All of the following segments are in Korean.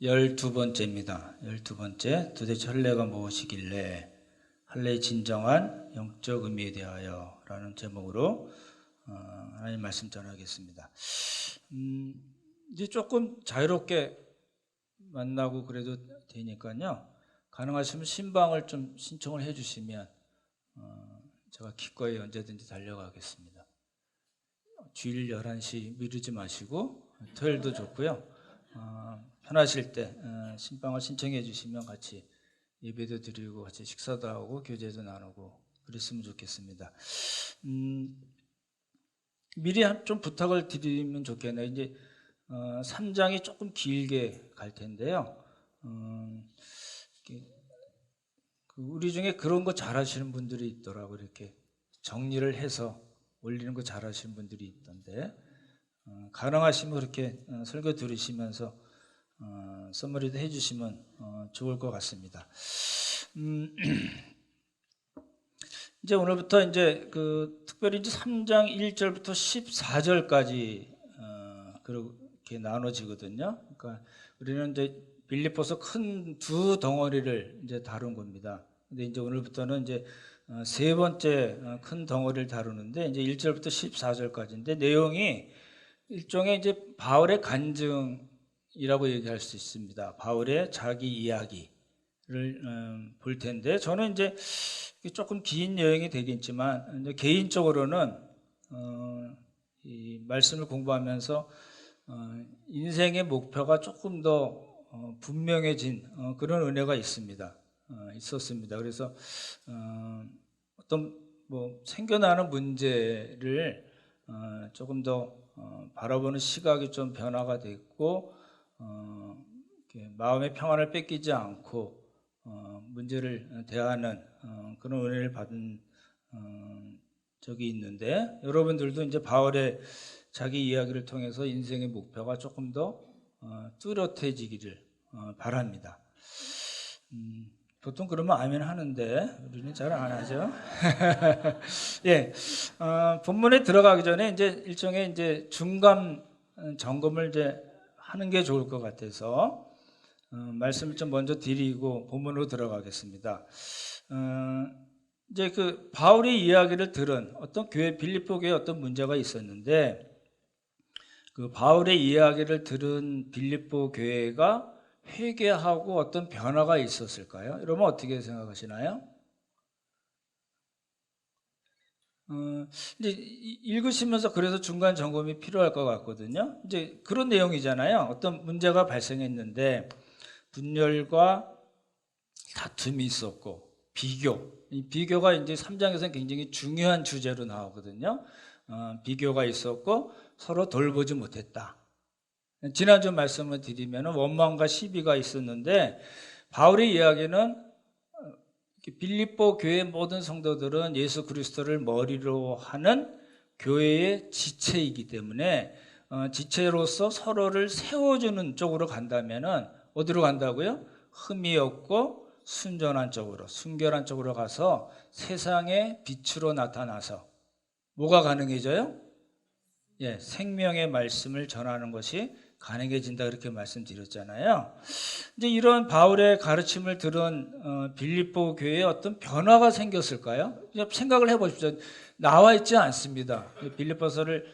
열두 번째입니다. 12번째, 도대체 할례가 무엇이길래 할례의 진정한 영적 의미에 대하여 라는 제목으로 하나님 말씀 전하겠습니다. 이제 조금 자유롭게 만나고 그래도 되니까요, 가능하시면 신방을 좀 신청을 해 주시면 제가 기꺼이 언제든지 달려가겠습니다. 주일 11시 미루지 마시고 토요일도 좋고요. 편하실 때 신방을 신청해 주시면 같이 예배도 드리고 같이 식사도 하고 교제도 나누고 그랬으면 좋겠습니다. 미리 좀 부탁을 드리면 좋겠네요. 이제 3장이 조금 길게 갈 텐데요. 우리 중에 그런 거 잘하시는 분들이 있더라고요. 이렇게 정리를 해서 올리는 거 잘하시는 분들이 있던데, 가능하시면 그렇게 설교 들으시면서 서머리도 해주시면 좋을 것 같습니다. 이제 오늘부터 이제 특별히 이제 3장 1절부터 14절까지 그렇게 나눠지거든요. 그러니까 우리는 이제 빌립보서 큰 두 덩어리를 이제 다룬 겁니다. 근데 이제 오늘부터는 이제 세 번째 큰 덩어리를 다루는데, 이제 1절부터 14절까지인데 내용이 일종의 이제 바울의 간증이라고 얘기할 수 있습니다. 바울의 자기 이야기를 볼 텐데, 저는 이제 조금 긴 여행이 되겠지만 이제 개인적으로는 이 말씀을 공부하면서 인생의 목표가 조금 더 분명해진 그런 은혜가 있었습니다. 그래서 어떤 생겨나는 문제를 조금 더 바라보는 시각이 좀 변화가 됐고, 마음의 평안을 뺏기지 않고 문제를 대하는 그런 은혜를 받은 적이 있는데, 여러분들도 이제 바울의 자기 이야기를 통해서 인생의 목표가 조금 더 뚜렷해지기를 바랍니다. 보통 그러면 아멘 하는데 우리는 잘 안 하죠. 예, 본문에 들어가기 전에 이제 일종의 이제 중간 점검을 이제 하는 게 좋을 것 같아서 말씀을 좀 먼저 드리고 본문으로 들어가겠습니다. 이제 바울의 이야기를 들은 어떤 교회, 빌립보 교회에 어떤 문제가 있었는데, 바울의 이야기를 들은 빌립보 교회가 회개하고 어떤 변화가 있었을까요? 여러분 어떻게 생각하시나요? 이제 읽으시면서 그래서 중간 점검이 필요할 것 같거든요. 이제 그런 내용이잖아요. 어떤 문제가 발생했는데 분열과 다툼이 있었고 이 비교가 이제 3장에서는 굉장히 중요한 주제로 나오거든요. 비교가 있었고 서로 돌보지 못했다. 지난주 말씀을 드리면 원망과 시비가 있었는데, 바울의 이야기는 빌립보 교회 모든 성도들은 예수 그리스도를 머리로 하는 교회의 지체이기 때문에 지체로서 서로를 세워주는 쪽으로 간다면 어디로 간다고요? 흠이 없고 순전한 쪽으로, 순결한 쪽으로 가서 세상의 빛으로 나타나서 뭐가 가능해져요? 예, 생명의 말씀을 전하는 것이 가능해진다, 그렇게 말씀드렸잖아요. 이제 이런 바울의 가르침을 들은 빌립보 교회에 어떤 변화가 생겼을까요? 생각을 해보십시오. 나와 있지 않습니다. 빌립보서를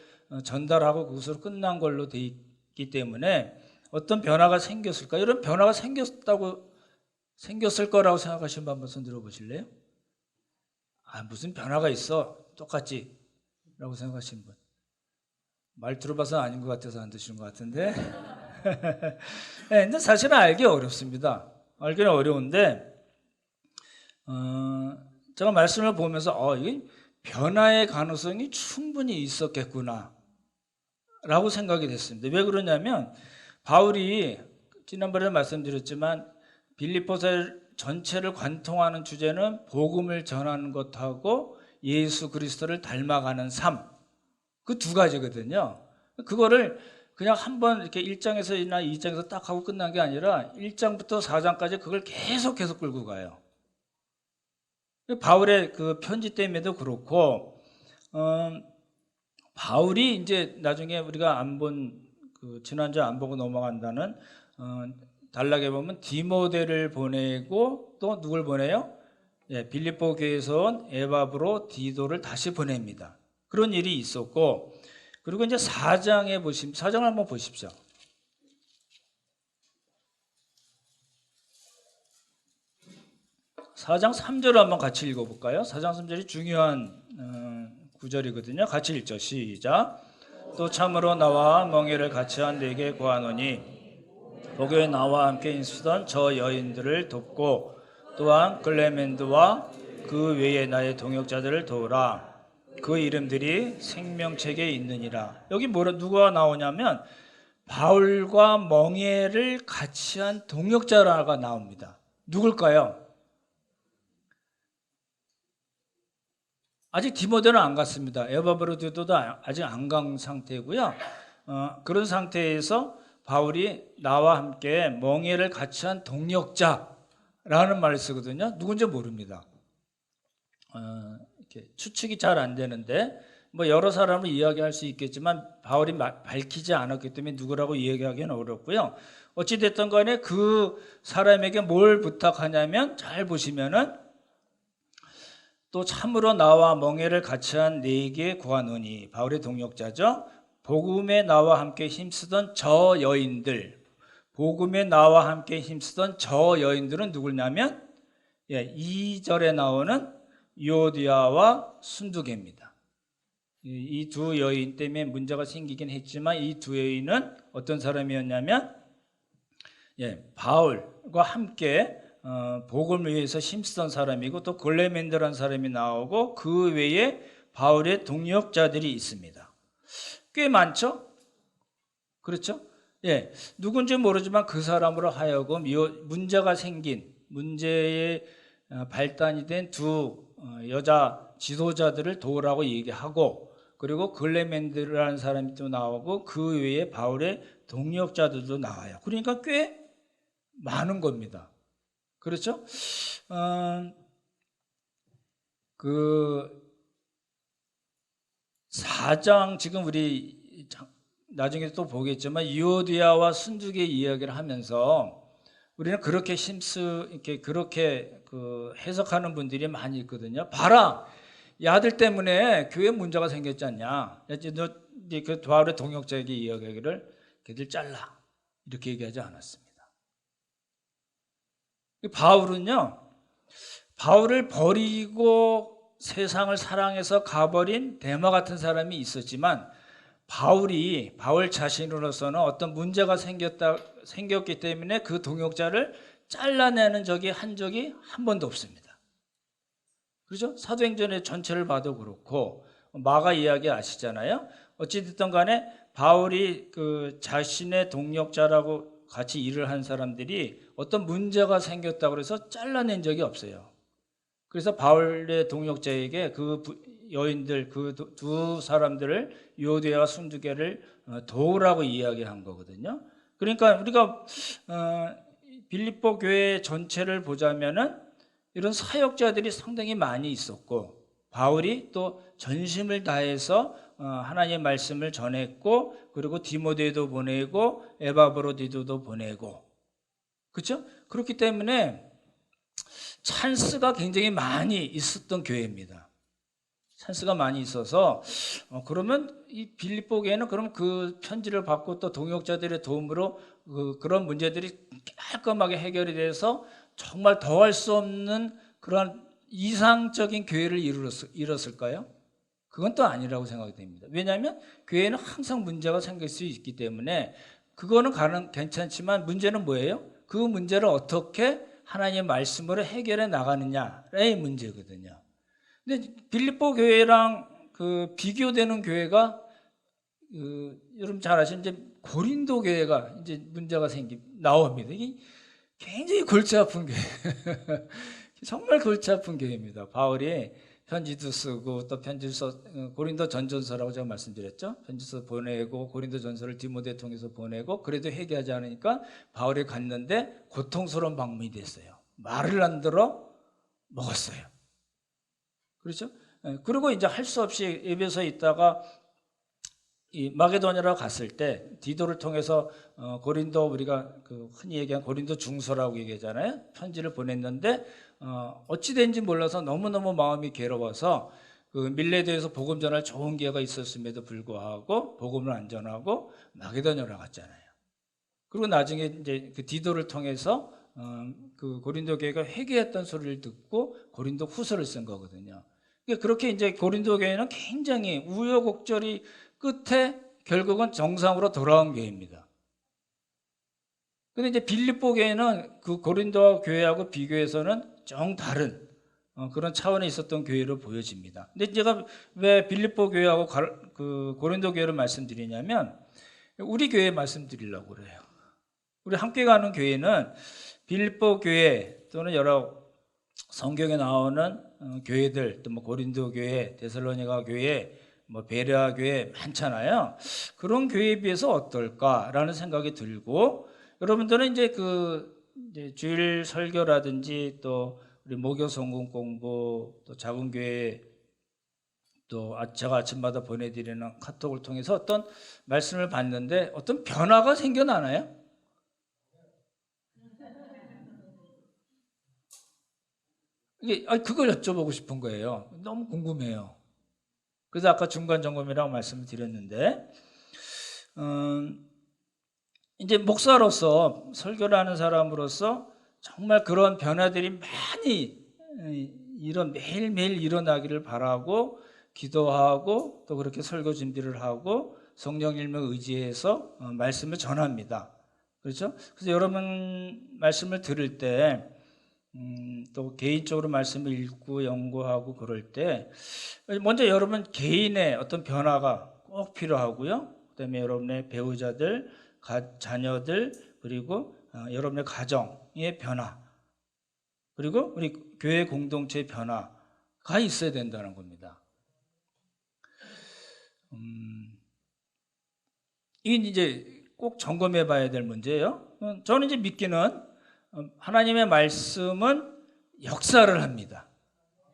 전달하고 그것으로 끝난 걸로 돼 있기 때문에 어떤 변화가 생겼을까? 이런 변화가 생겼을 거라고 생각하시는 분 한번 손 들어보실래요? 무슨 변화가 있어? 똑같지? 라고 생각하시는 분. 말 들어봐서 아닌 것 같아서 안 드시는 것 같은데. 네, 근데 사실은 알기 어렵습니다. 알기는 어려운데, 제가 말씀을 보면서 이게 변화의 가능성이 충분히 있었겠구나 라고 생각이 됐습니다. 왜 그러냐면, 바울이 지난번에 말씀드렸지만 빌립보서 전체를 관통하는 주제는 복음을 전하는 것하고 예수 그리스도를 닮아가는 삶, 그 두 가지거든요. 그거를 그냥 한번 이렇게 1장에서나 2장에서 딱 하고 끝난 게 아니라 1장부터 4장까지 그걸 계속 끌고 가요. 바울의 그 편지 때문에도 그렇고, 바울이 이제 나중에 우리가 지난주에 안 보고 넘어간다는 단락에 보면 디모데를 보내고 또 누굴 보내요? 예, 빌립보 교회에서 온 에바브로 디도를 다시 보냅니다. 그런 일이 있었고, 그리고 이제 4장에 보시면 4장을 한번 보십시오. 4장 3절을 한번 같이 읽어볼까요? 4장 3절이 중요한 구절이거든요. 같이 읽죠. 시작. 또 참으로 나와 멍에를 같이 한 네게 구하노니 보교에 나와 함께 있으던 저 여인들을 돕고 또한 클레멘드와 그 외에 나의 동역자들을 도우라. 그 이름들이 생명책에 있느니라. 여기 누가 나오냐면 바울과 멍에를 같이 한 동역자가 나옵니다. 누굴까요? 아직 디모데는 안 갔습니다. 에바브로디도도 아직 안 간 상태고요. 그런 상태에서 바울이 나와 함께 멍에를 같이 한 동역자라는 말을 쓰거든요. 누군지 모릅니다. 이렇게 추측이 잘 안 되는데 뭐 여러 사람을 이야기할 수 있겠지만 바울이 밝히지 않았기 때문에 누구라고 이야기하기는 어렵고요. 어찌됐든 간에 그 사람에게 뭘 부탁하냐면 잘 보시면은 또 참으로 나와 멍에를 같이 한 네게 구하노니 바울의 동역자죠. 복음에 나와 함께 힘쓰던 저 여인들, 복음에 나와 함께 힘쓰던 저 여인들은 누구냐면 2절에 나오는 유오디아와 순두계입니다. 이 두 여인 때문에 문제가 생기긴 했지만 이 두 여인은 어떤 사람이었냐면 바울과 함께 복음을 위해서 힘쓰던 사람이고 또 골레멘드라는 사람이 나오고 그 외에 바울의 동역자들이 있습니다. 꽤 많죠? 그렇죠? 예, 누군지 모르지만 그 사람으로 하여금 문제가 생긴 문제의 발단이 된 두 여자 지도자들을 도우라고 얘기하고 그리고 글레멘드라는 사람이 또 나오고 그 외에 바울의 동역자들도 나와요. 그러니까 꽤 많은 겁니다. 그렇죠? 그 4장 지금 우리 나중에 또 보겠지만 유오디아와 순두계 이야기를 하면서 우리는 그렇게 그렇게 해석하는 분들이 많이 있거든요. 봐라, 이 아들 때문에 교회 문제가 생겼지 않냐? 이제 그 바울의 동역자에게 이야기를 걔들 잘라 이렇게 얘기하지 않았습니다. 바울은요, 바울을 버리고 세상을 사랑해서 가버린 데마 같은 사람이 있었지만 바울 자신으로서는 어떤 문제가 생겼기 때문에 그 동역자를 잘라내는 한 적이 한 번도 없습니다. 그렇죠? 사도행전의 전체를 봐도 그렇고 마가 이야기 아시잖아요. 어찌됐든 간에 바울이 그 자신의 동역자라고 같이 일을 한 사람들이 어떤 문제가 생겼다고 해서 잘라낸 적이 없어요. 그래서 바울의 동역자에게 그 여인들, 그 두 사람들을 유오디아와 순두계를 도우라고 이야기한 거거든요. 그러니까 우리가 빌립보 교회 전체를 보자면은 이런 사역자들이 상당히 많이 있었고 바울이 또 전심을 다해서 하나님의 말씀을 전했고 그리고 디모데도 보내고 에바브로디도도 보내고 그렇죠? 그렇기 때문에 찬스가 굉장히 많이 있었던 교회입니다. 찬스가 많이 있어서 그러면 이 빌립보 교회는 그럼 그 편지를 받고 또 동역자들의 도움으로 그런 문제들이 깔끔하게 해결이 돼서 정말 더할 수 없는 그런 이상적인 교회를 이뤘을까요? 그건 또 아니라고 생각이 됩니다. 왜냐하면 교회는 항상 문제가 생길 수 있기 때문에 그거는 괜찮지만 문제는 뭐예요? 그 문제를 어떻게 하나님의 말씀으로 해결해 나가느냐의 문제거든요. 근데 빌립보 교회랑 비교되는 교회가 여러분 잘 아시는 이제 고린도 교회가 이제 문제가 나옵니다. 이게 굉장히 골치 아픈 교회. 정말 골치 아픈 교회입니다. 바울이 편지도 쓰고 또 고린도 전전서라고 제가 말씀드렸죠. 편지서 보내고 고린도 전서를 디모데 통해서 보내고 그래도 회개하지 않으니까 바울이 갔는데 고통스러운 방문이 됐어요. 말을 안 들어 먹었어요. 그렇죠? 그리고 이제 할 수 없이 에베소에 있다가 이 마게도냐로 갔을 때 디도를 통해서 고린도, 우리가 그 흔히 얘기한 고린도 중서라고 얘기하잖아요. 편지를 보냈는데 어찌 된지 몰라서 너무너무 마음이 괴로워서 그 밀레도에서 복음 전할 좋은 기회가 있었음에도 불구하고 복음을 안 전하고 마게도냐로 갔잖아요. 그리고 나중에 이제 그 디도를 통해서 그 고린도 교회가 회개했던 소리를 듣고 고린도 후서를 쓴 거거든요. 그러니까 그렇게 이제 고린도 교회는 굉장히 우여곡절이 끝에 결국은 정상으로 돌아온 교회입니다. 근데 이제 빌립보 교회는 그 고린도 교회하고 비교해서는 정 다른 그런 차원에 있었던 교회로 보여집니다. 근데 제가 왜 빌립보 교회하고 그 고린도 교회를 말씀드리냐면 우리 교회 말씀드리려고 그래요. 우리 함께 가는 교회는 빌립보 교회 또는 여러 성경에 나오는 교회들, 또 뭐 고린도 교회, 데살로니가 교회, 뭐 베레아 교회 많잖아요. 그런 교회에 비해서 어떨까라는 생각이 들고, 여러분들은 이제 이제 주일 설교라든지 또 우리 목요 성공 공부, 또 작은 교회, 또 제가 아침마다 보내드리는 카톡을 통해서 어떤 말씀을 받는데 어떤 변화가 생겨나나요? 그걸 여쭤보고 싶은 거예요. 너무 궁금해요. 그래서 아까 중간 점검이라고 말씀을 드렸는데, 이제 목사로서, 설교를 하는 사람으로서 정말 그런 변화들이 많이 매일매일 일어나기를 바라고 기도하고 또 그렇게 설교 준비를 하고 성령 일명 의지해서 말씀을 전합니다. 그렇죠? 그래서 여러분 말씀을 들을 때 또 개인적으로 말씀을 읽고 연구하고 그럴 때 먼저 여러분 개인의 어떤 변화가 꼭 필요하고요. 그다음에 여러분의 배우자들, 자녀들, 그리고 여러분의 가정의 변화, 그리고 우리 교회 공동체의 변화가 있어야 된다는 겁니다. 이게 이제 꼭 점검해 봐야 될 문제예요. 저는 이제 믿기는 하나님의 말씀은 역사를 합니다.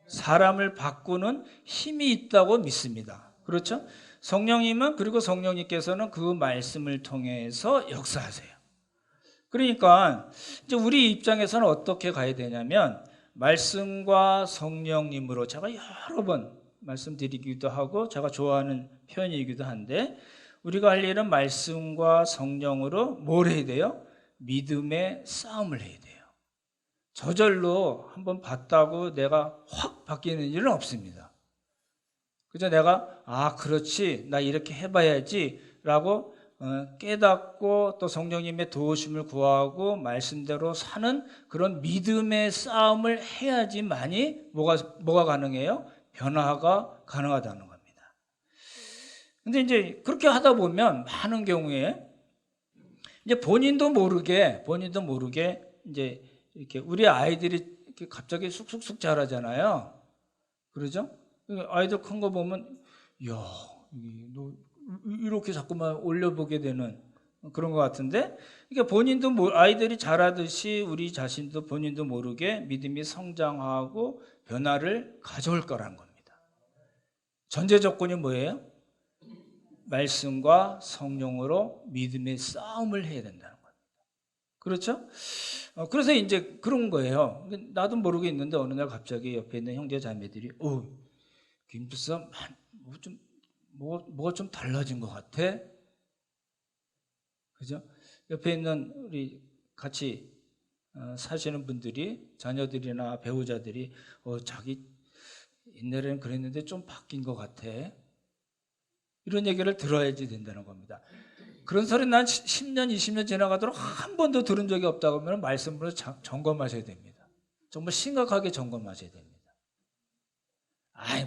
사람을 바꾸는 힘이 있다고 믿습니다. 그렇죠? 성령님은, 그리고 성령님께서는 그 말씀을 통해서 역사하세요. 그러니까 이제 우리 입장에서는 어떻게 가야 되냐면 말씀과 성령님으로, 제가 여러 번 말씀드리기도 하고 제가 좋아하는 표현이기도 한데, 우리가 할 일은 말씀과 성령으로 뭘 해야 돼요? 믿음의 싸움을 해야 돼요. 저절로 한번 봤다고 내가 확 바뀌는 일은 없습니다. 그죠? 내가 그렇지, 나 이렇게 해봐야지 라고 깨닫고 또 성령님의 도우심을 구하고 말씀대로 사는 그런 믿음의 싸움을 해야지만이 뭐가 가능해요? 변화가 가능하다는 겁니다. 근데 이제 그렇게 하다 보면 많은 경우에 이제 본인도 모르게 이제 이렇게 우리 아이들이 이렇게 갑자기 쑥쑥쑥 자라잖아요. 그러죠? 아이들 큰 거 보면, 야, 너 이렇게 자꾸만 올려보게 되는 그런 것 같은데, 그러니까 본인도 아이들이 자라듯이 우리 자신도 본인도 모르게 믿음이 성장하고 변화를 가져올 거라는 겁니다. 전제 조건이 뭐예요? 말씀과 성령으로 믿음의 싸움을 해야 된다는 겁니다. 그렇죠? 그래서 이제 그런 거예요. 나도 모르게 있는데 어느 날 갑자기 옆에 있는 형제 자매들이 김부사 뭐가 좀 달라진 것 같아. 그죠? 옆에 있는 우리 같이 사시는 분들이, 자녀들이나 배우자들이 자기 옛날에는 그랬는데 좀 바뀐 것 같아. 이런 얘기를 들어야지 된다는 겁니다. 그런 소리 난 10년, 20년 지나가도록 한 번도 들은 적이 없다고 하면 말씀으로 점검하셔야 됩니다. 정말 심각하게 점검하셔야 됩니다.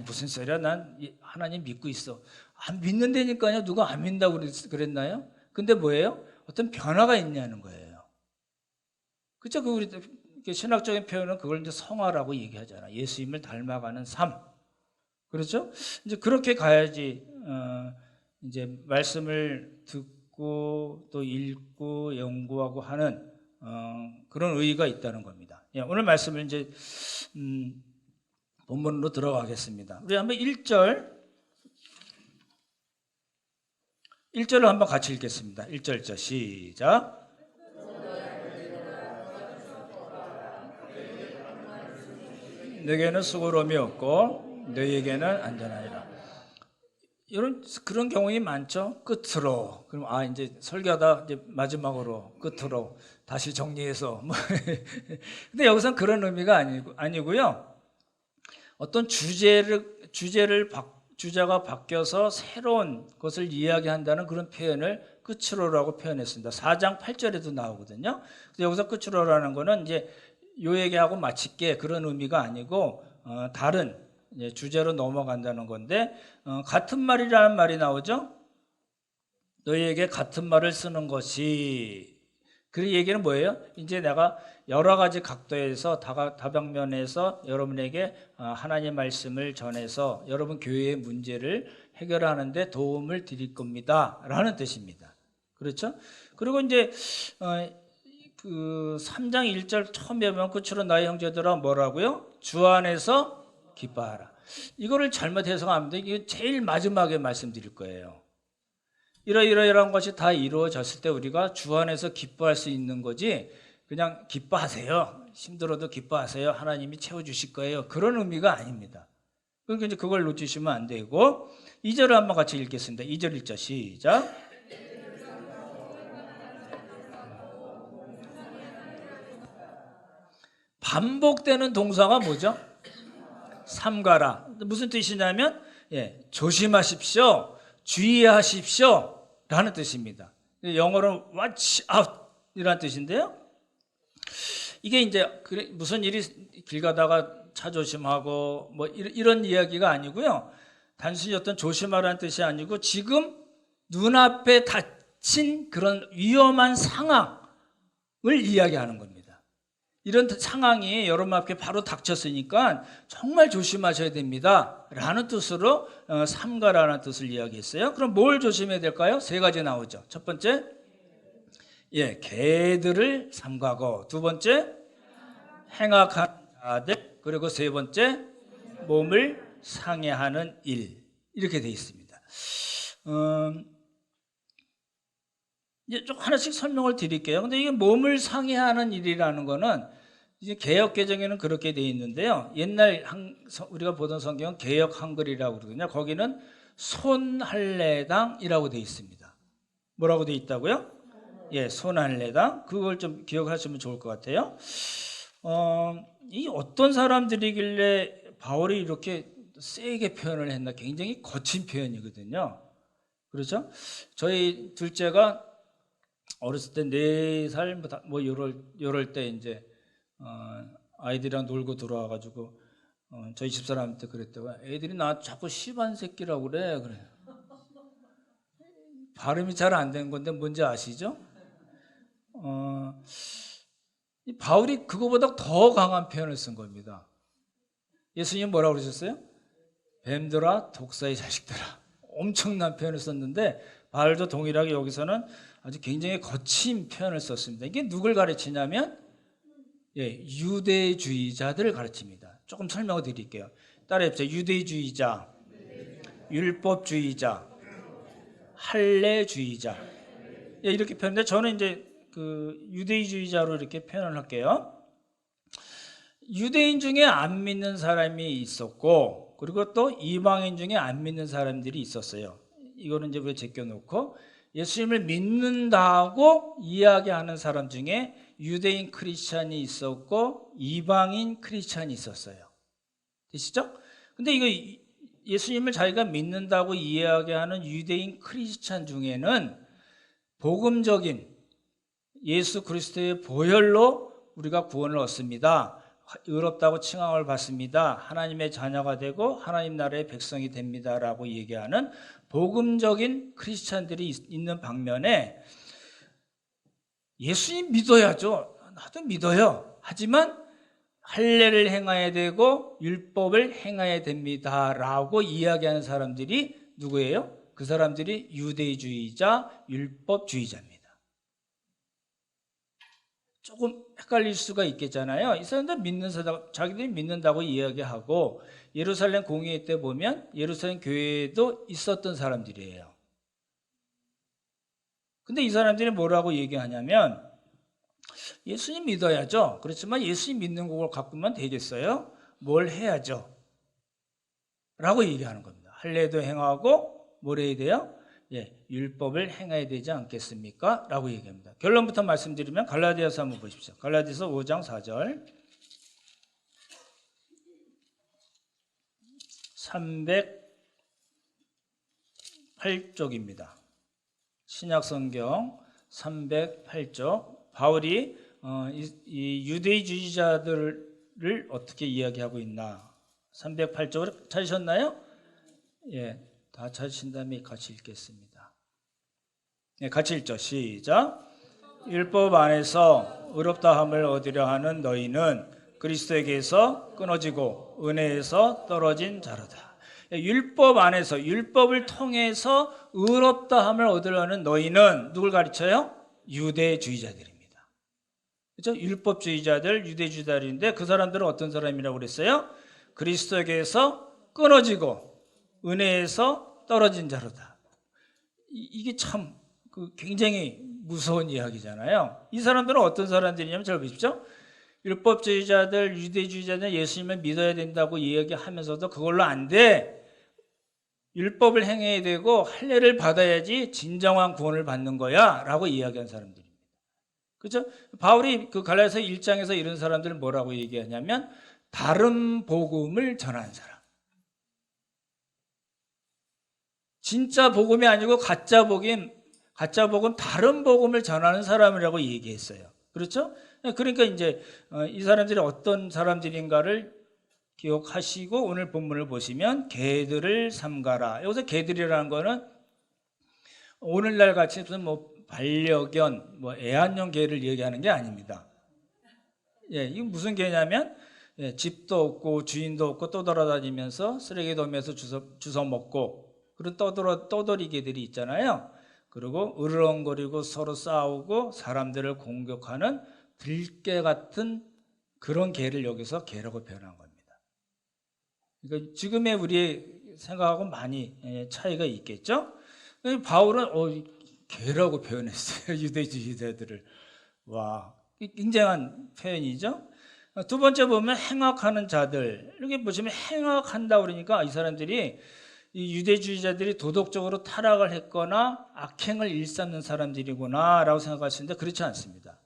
무슨 소리야? 난 하나님 믿고 있어. 안 믿는다니까요. 누가 안 믿는다고 그랬나요? 근데 뭐예요? 어떤 변화가 있냐는 거예요. 그렇죠? 우리 신학적인 표현은 그걸 이제 성화라고 얘기하잖아. 예수님을 닮아가는 삶. 그렇죠? 이제 그렇게 가야지 이제 말씀을 듣고 또 읽고 연구하고 하는 그런 의의가 있다는 겁니다. 오늘 말씀을 이제 본문으로 들어가겠습니다. 우리 한번 1절 1절을 한번 같이 읽겠습니다. 1절자 시작. 내게는 수고로움이 없고 너희에게는 안전하리라. 그런 경우가 많죠. 끝으로. 그럼 이제 설교하다 이제 마지막으로 끝으로 다시 정리해서 근데 여기서는 그런 의미가 아니고요. 어떤 주제가 바뀌어서 새로운 것을 이야기한다는 그런 표현을 끝으로라고 표현했습니다. 4장 8절에도 나오거든요. 그래서 여기서 끝으로라는 거는 이제 요 얘기하고 마칠게 그런 의미가 아니고 다른 주제로 넘어간다는 건데, 같은 말이라는 말이 나오죠. 너희에게 같은 말을 쓰는 것이, 그 얘기는 뭐예요? 이제 내가 여러 가지 각도에서 다방면에서 여러분에게 하나님의 말씀을 전해서 여러분 교회의 문제를 해결하는데 도움을 드릴 겁니다 라는 뜻입니다. 그렇죠? 그리고 이제 그 3장 1절 처음에 보면 끝으로 나의 형제들아 뭐라고요? 주 안에서 기뻐하라. 이거를 잘못 해석하면 이게 제일 마지막에 말씀드릴 거예요. 이러이러한 것이 다 이루어졌을 때 우리가 주 안에서 기뻐할 수 있는 거지, 그냥 기뻐하세요, 힘들어도 기뻐하세요, 하나님이 채워주실 거예요, 그런 의미가 아닙니다. 그러니까 이제 그걸 놓치시면 안 되고, 2절을 한번 같이 읽겠습니다. 2절 1절 시작. 반복되는 동사가 뭐죠? 삼가라. 무슨 뜻이냐면 조심하십시오, 주의하십시오 라는 뜻입니다. 영어로는 watch out 이라는 뜻인데요, 이게 이제 무슨 일이 길 가다가 차 조심하고 뭐 이런 이야기가 아니고요, 단순히 어떤 조심하라는 뜻이 아니고 지금 눈앞에 닥친 그런 위험한 상황을 이야기하는 겁니다. 이런 상황이 여러분 앞에 바로 닥쳤으니까 정말 조심하셔야 됩니다 라는 뜻으로 삼가라는 뜻을 이야기했어요. 그럼 뭘 조심해야 될까요? 세 가지 나오죠. 첫 번째, 개들을 삼가고, 두 번째, 행악한 자들, 그리고 세 번째, 몸을 상해하는 일, 이렇게 되어 있습니다. 이제 좀 하나씩 설명을 드릴게요. 근데 이게 몸을 상해하는 일이라는 거는 이제 개역 개정에는 그렇게 되어 있는데요. 옛날 우리가 보던 성경은 개역 한글이라고 그러거든요. 거기는 손할례당이라고 되어 있습니다. 뭐라고 되어 있다고요? 손할례당. 그걸 좀 기억하시면 좋을 것 같아요. 이 어떤 사람들이길래 바울이 이렇게 세게 표현을 했나? 굉장히 거친 표현이거든요. 그렇죠? 저희 둘째가 어렸을 때 4살 뭐 요럴 때 이제 아이들이랑 놀고 들어와가지고 저희 집사람한테 그랬다고요. 애들이 나 자꾸 시반 새끼라고 그래. 발음이 잘 안 되는 건데 뭔지 아시죠? 바울이 그거보다 더 강한 표현을 쓴 겁니다. 예수님 뭐라고 그러셨어요? 뱀들아 독사의 자식들아. 엄청난 표현을 썼는데 바울도 동일하게 여기서는 아주 굉장히 거친 표현을 썼습니다. 이게 누굴 가르치냐면 유대주의자들을 가르칩니다. 조금 설명을 드릴게요. 따라해보세요. 유대주의자, 율법주의자, 할례주의자. 이렇게 표현했는데 저는 이제 그 유대주의자로 이렇게 표현을 할게요. 유대인 중에 안 믿는 사람이 있었고, 그리고 또 이방인 중에 안 믿는 사람들이 있었어요. 이거는 이제 왜 제껴놓고, 예수님을 믿는다고 이야기하는 사람 중에 유대인 크리스찬이 있었고 이방인 크리스찬이 있었어요. 되시죠? 근데 이거 예수님을 자기가 믿는다고 이야기하는 유대인 크리스찬 중에는 복음적인 예수 그리스도의 보혈로 우리가 구원을 얻습니다, 의롭다고 칭함을 받습니다, 하나님의 자녀가 되고 하나님 나라의 백성이 됩니다 라고 얘기하는 복음적인 크리스찬들이 있는 반면에, 예수님 믿어야죠, 나도 믿어요, 하지만 할례를 행해야 되고 율법을 행해야 됩니다 라고 이야기하는 사람들이 누구예요? 그 사람들이 유대주의자, 율법주의자입니다. 조금 헷갈릴 수가 있겠잖아요. 이 사람들 자기들이 믿는다고 이야기하고, 예루살렘 공회 때 보면 예루살렘 교회에도 있었던 사람들이에요. 근데 이 사람들이 뭐라고 얘기하냐면 예수님 믿어야죠. 그렇지만 예수님 믿는 걸 갖고만 되겠어요? 뭘 해야죠? 라고 얘기하는 겁니다. 할례도 행하고 뭘 해야 돼요? 율법을 행해야 되지 않겠습니까? 라고 얘기합니다. 결론부터 말씀드리면 갈라디아서 한번 보십시오. 갈라디아서 5장 4절 308쪽입니다. 신약성경 308쪽 바울이 이 유대주의자들을 어떻게 이야기하고 있나 308쪽을 찾으셨나요? 다 찾으신 다음에 같이 읽겠습니다. 같이 읽죠. 시작. 율법 안에서 의롭다함을 얻으려 하는 너희는 그리스도에게서 끊어지고 은혜에서 떨어진 자로다. 율법 안에서 율법을 통해서 의롭다함을 얻으려는 너희는 누굴 가르쳐요? 유대주의자들입니다. 그렇죠? 율법주의자들, 유대주의자들인데 그 사람들은 어떤 사람이라고 그랬어요? 그리스도에게서 끊어지고 은혜에서 떨어진 자로다. 이게 참 굉장히 무서운 이야기잖아요. 이 사람들은 어떤 사람들이냐면 잘 보십시오. 율법주의자들, 유대주의자들 예수님을 믿어야 된다고 이야기하면서도 그걸로 안 돼. 율법을 행해야 되고 할례를 받아야지 진정한 구원을 받는 거야 라고 이야기한 사람들입니다. 그렇죠? 바울이 그 갈라디아서 1장에서 이런 사람들을 뭐라고 얘기하냐면 다른 복음을 전하는 사람. 진짜 복음이 아니고 가짜 복음 다른 복음을 전하는 사람이라고 얘기했어요. 그렇죠? 그러니까 이제 이 사람들이 어떤 사람들인가를 기억하시고 오늘 본문을 보시면 개들을 삼가라. 여기서 개들이라는 거는 오늘날 같이 무슨 반려견, 애완용 개를 얘기하는 게 아닙니다. 이게 무슨 개냐면 집도 없고 주인도 없고 떠돌아다니면서 쓰레기 도면서 주워 먹고 그런 떠돌이 개들이 있잖아요. 그리고 으르렁거리고 서로 싸우고 사람들을 공격하는 들개 같은 그런 개를 여기서 개라고 표현한 겁니다. 그러니까 지금의 우리의 생각하고 많이 차이가 있겠죠? 바울은 개라고 표현했어요. 유대주의자들을. 와, 굉장한 표현이죠. 두 번째 보면 행악하는 자들. 이렇게 보시면 행악한다 그러니까 이 사람들이 이 유대주의자들이 도덕적으로 타락을 했거나 악행을 일삼는 사람들이구나 라고 생각하시는데 그렇지 않습니다.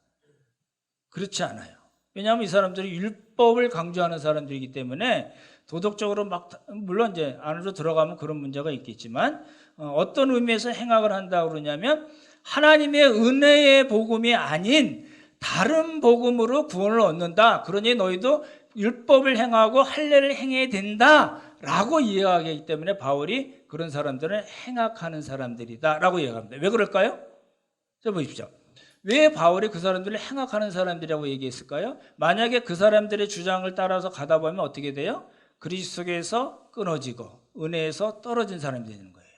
그렇지 않아요. 왜냐하면 이 사람들이 율법을 강조하는 사람들이기 때문에 도덕적으로 물론 이제 안으로 들어가면 그런 문제가 있겠지만 어떤 의미에서 행악을 한다고 그러냐면 하나님의 은혜의 복음이 아닌 다른 복음으로 구원을 얻는다. 그러니 너희도 율법을 행하고 할례를 행해야 된다라고 이해하기 때문에 바울이 그런 사람들은 행악하는 사람들이다라고 이해합니다. 왜 그럴까요? 자 보십시오. 왜 바울이 그 사람들을 행악하는 사람들이라고 얘기했을까요? 만약에 그 사람들의 주장을 따라서 가다 보면 어떻게 돼요? 그리스도에서 끊어지고 은혜에서 떨어진 사람이 되는 거예요.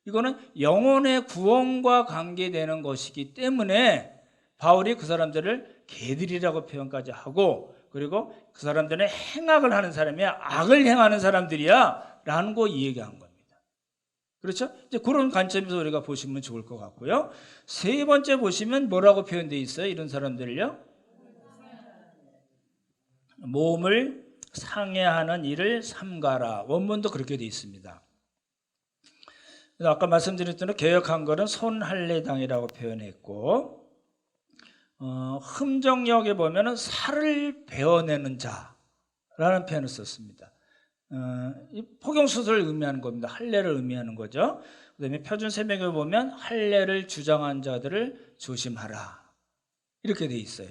이거는 영혼의 구원과 관계되는 것이기 때문에 바울이 그 사람들을 개들이라고 표현까지 하고 그리고 그 사람들은 행악을 하는 사람이야, 악을 행하는 사람들이야 라는 거 얘기한 겁니다. 그렇죠? 이제 그런 관점에서 우리가 보시면 좋을 것 같고요. 세 번째 보시면 뭐라고 표현되어 있어요? 이런 사람들을요? 몸을 상해하는 일을 삼가라. 원문도 그렇게 되어 있습니다. 아까 말씀드렸던 개혁한 거는 손할례당이라고 표현했고 흠정역에 보면은 살을 베어내는 자라는 표현을 썼습니다. 포경수술을 의미하는 겁니다. 할례를 의미하는 거죠. 그다음에 표준 세명에 보면 할례를 주장한 자들을 조심하라 이렇게 돼 있어요.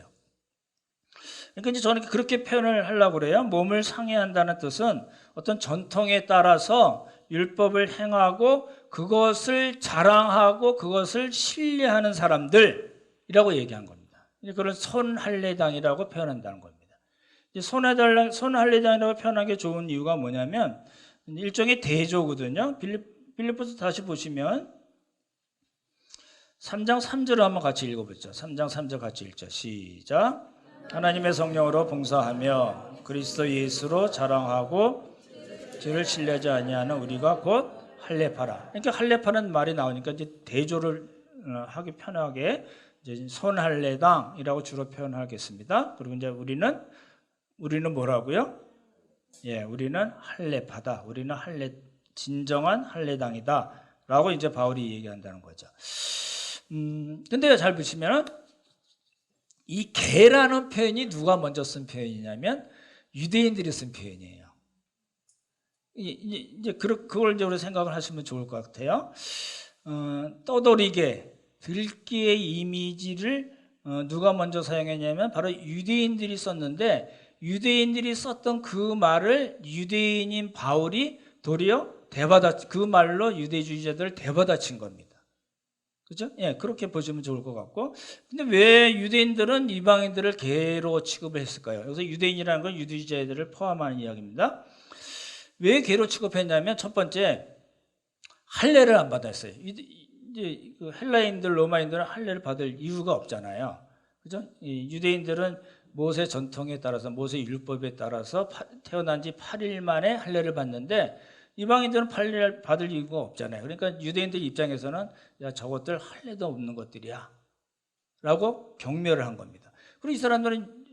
그러니까 이제 저는 그렇게 표현을 하려고 그래요. 몸을 상해한다는 뜻은 어떤 전통에 따라서 율법을 행하고 그것을 자랑하고 그것을 신뢰하는 사람들이라고 얘기한 겁니다. 그런 손할례당이라고 표현한다는 겁니다. 손할례당이라고 표현한 게 좋은 이유가 뭐냐면 일종의 대조거든요. 빌립보서 다시 보시면 3장 3절을 한번 같이 읽어보죠. 3장 3절 같이 읽죠. 시작. 하나님의 성령으로 봉사하며 그리스도 예수로 자랑하고 죄를 신뢰하지 아니하는 우리가 곧 할례파라. 그러니까 할례파는 말이 나오니까 이제 대조를 하기 편하게 이제 손할례당이라고 주로 표현하겠습니다. 그리고 이제 우리는 뭐라고요? 예, 우리는 할례파다. 우리는 진정한 할례당이다라고 이제 바울이 얘기한다는 거죠. 근데 잘 보시면은 이 개라는 표현이 누가 먼저 쓴 표현이냐면 유대인들이 쓴 표현이에요. 이제 그걸 이제 우리 생각을 하시면 좋을 것 같아요. 떠돌이개, 들기의 이미지를 누가 먼저 사용했냐면 바로 유대인들이 썼는데, 유대인들이 썼던 그 말을 유대인인 바울이 도리어 그 말로 유대주의자들을 대받아친 겁니다. 그죠? 예, 그렇게 보시면 좋을 것 같고. 근데 왜 유대인들은 이방인들을 개로 취급을 했을까요? 여기서 유대인이라는 건 유대주의자들을 포함하는 이야기입니다. 왜 개로 취급했냐면, 첫 번째, 할례를 안 받았어요. 이제 그 헬라인들, 로마인들은 할례를 받을 이유가 없잖아요. 그죠? 유대인들은 모세 전통에 따라서, 모세 율법에 따라서 태어난 지 8일 만에 할례를 받는데, 이방인들은 할례를 받을 이유가 없잖아요. 그러니까 유대인들 입장에서는 야, 저것들 할례도 없는 것들이야 라고 경멸을 한 겁니다. 그리고 이 사람들은